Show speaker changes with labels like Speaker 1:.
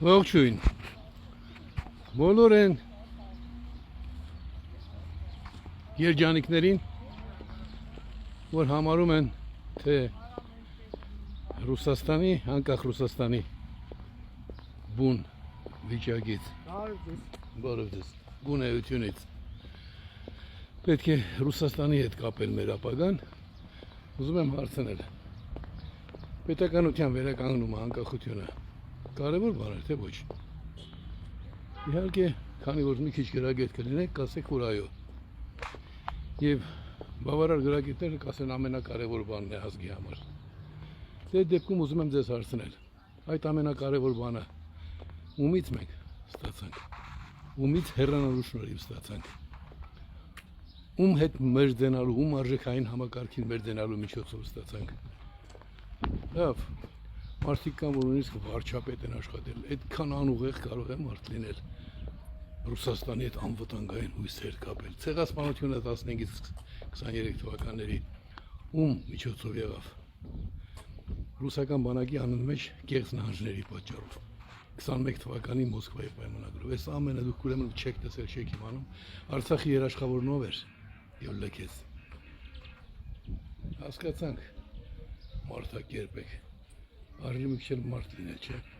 Speaker 1: Ողջույն։ Բոլոր են երջանիկներին, որ համարում են, թե Ռուսաստանի, անկախ Ռուսաստանի բուն վիճակից, բուն էությունից պետք է Ռուսաստանի հետ կապել մեր ապագան, ուզում եմ հարցնել, պետականության վերականգնումը, անկախությունը կարևոր բան է, թե ոչ։ Իհարկե, քանի որ մի քիչ գրագետ կլինեք, կասեք, որ այո։ Եվ բավարար գրագետները կասեն ամենակարևոր բանն է ազգի համար։ Դե դեպքում ուզում եմ ձեզ հարցնել, այդ ամենակարևոր բանը ումից մենք ստացանք, ումից հեռանալու շնորհիվ ստացանք, ում հետ մերձենալու, ում արժեքային համակարգին մերձենալու միջոցով ստացանք։ Լավ, մարդիկ կան, որ նույնիսկ վարչապետ են աշխատել, այդքան անուղեղ կարող է մարդ լինել Ռուսաստանի հետ անվտանգային հույսեր կապել։ Ցեղասպանությունը 15-ից 23 թվականների ում միջոցով եղավ։ Ռուսական բանակի անունի մեջ կեղծ նահանջների պատճառով 21 թվականի Մոսկվայի պայմանագրով։ Այս ամենը դուք ուրեմն չեք տեսել, չեք իմանում։ Արցախի երաշխավորն ով էր եւ լքեց։ Հասկացանք, մարդակերպ եք, արժի մի քիչ մարդ լինել, չէ՞։